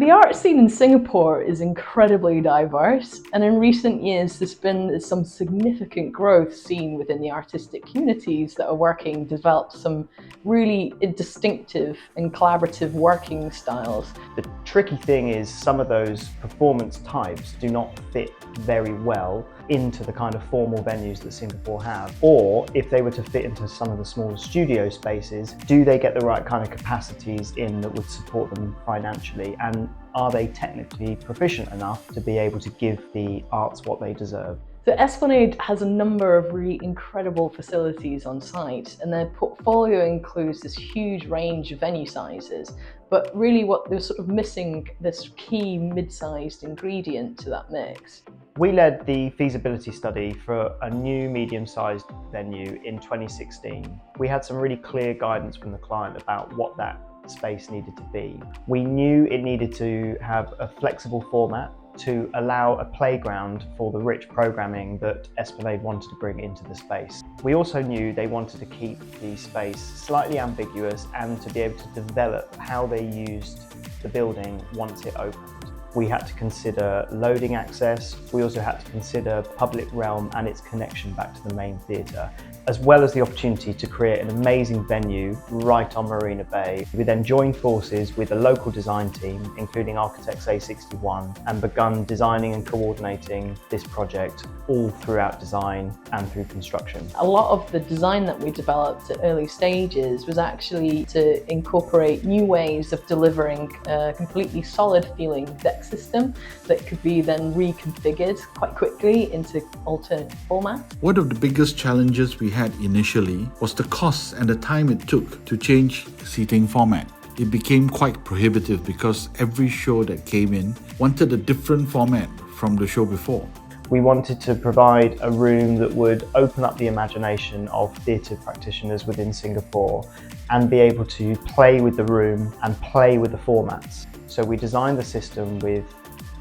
The art scene in Singapore is incredibly diverse, and in recent years there's been some significant growth seen within the artistic communities that are working to develop some really distinctive and collaborative working styles. The tricky thing is some of those performance types do not fit very well into the kind of formal venues that Singapore have. Or if they were to fit into some of the smaller studio spaces, do they get the right kind of capacities in that would support them financially? And are they technically proficient enough to be able to give the arts what they deserve? The Esplanade has a number of really incredible facilities on site, and their portfolio includes this huge range of venue sizes. But really what they're sort of missing, this key mid-sized ingredient to that mix. We led the feasibility study for a new medium-sized venue in 2016. We had some really clear guidance from the client about what that space needed to be. We knew it needed to have a flexible format to allow a playground for the rich programming that Esplanade wanted to bring into the space. We also knew they wanted to keep the space slightly ambiguous and to be able to develop how they used the building once it opened. We had to consider loading access. We also had to consider public realm and its connection back to the main theatre, as well as the opportunity to create an amazing venue right on Marina Bay. We then joined forces with a local design team, including Architects A61, and begun designing and coordinating this project all throughout design and through construction. A lot of the design that we developed at early stages was actually to incorporate new ways of delivering a completely solid feeling deck system that could be then reconfigured quite quickly into alternative formats. One of the biggest challenges we had initially was the costs and the time it took to change seating format. It became quite prohibitive because every show that came in wanted a different format from the show before. We wanted to provide a room that would open up the imagination of theatre practitioners within Singapore and be able to play with the room and play with the formats. So we designed the system with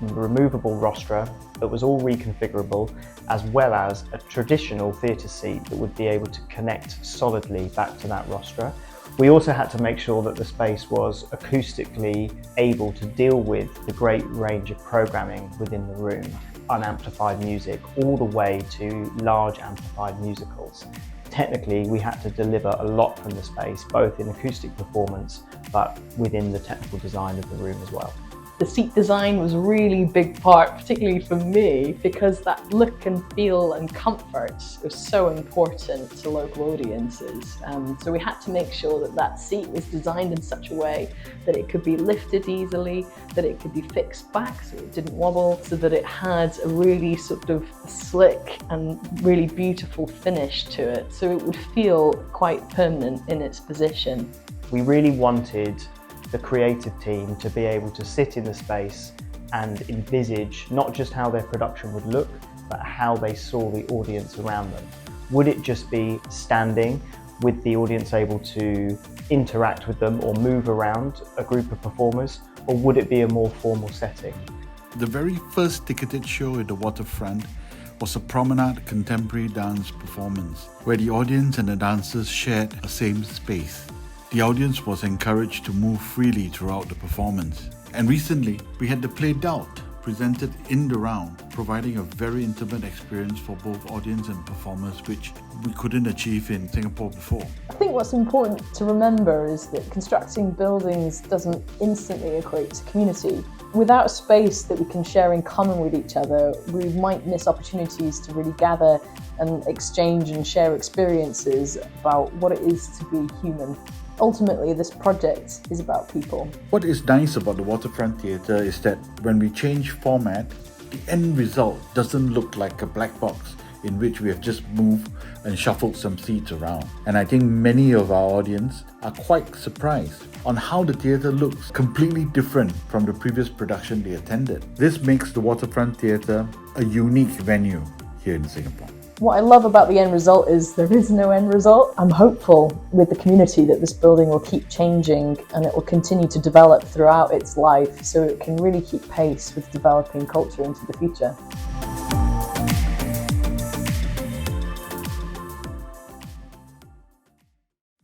removable rostra that was all reconfigurable, as well as a traditional theatre seat that would be able to connect solidly back to that rostra. We also had to make sure that the space was acoustically able to deal with the great range of programming within the room, unamplified music all the way to large amplified musicals. Technically, we had to deliver a lot from the space, both in acoustic performance, but within the technical design of the room as well. The seat design was a really big part, particularly for me, because that look and feel and comfort was so important to local audiences. So we had to make sure that that seat was designed in such a way that it could be lifted easily, that it could be fixed back so it didn't wobble, so that it had a really sort of slick and really beautiful finish to it, so it would feel quite permanent in its position. We really wanted the creative team to be able to sit in the space and envisage not just how their production would look, but how they saw the audience around them. Would it just be standing with the audience able to interact with them or move around a group of performers, or would it be a more formal setting? The very first ticketed show at the Waterfront was a promenade contemporary dance performance where the audience and the dancers shared a same space. The audience was encouraged to move freely throughout the performance. And recently, we had the play Doubt presented in the round, providing a very intimate experience for both audience and performers, which we couldn't achieve in Singapore before. I think what's important to remember is that constructing buildings doesn't instantly equate to community. Without a space that we can share in common with each other, we might miss opportunities to really gather and exchange and share experiences about what it is to be human. Ultimately, this project is about people. What is nice about the Waterfront Theatre is that when we change format, the end result doesn't look like a black box in which we have just moved and shuffled some seats around. And I think many of our audience are quite surprised on how the theatre looks completely different from the previous production they attended. This makes the Waterfront Theatre a unique venue here in Singapore. What I love about the end result is there is no end result. I'm hopeful with the community that this building will keep changing and it will continue to develop throughout its life so it can really keep pace with developing culture into the future.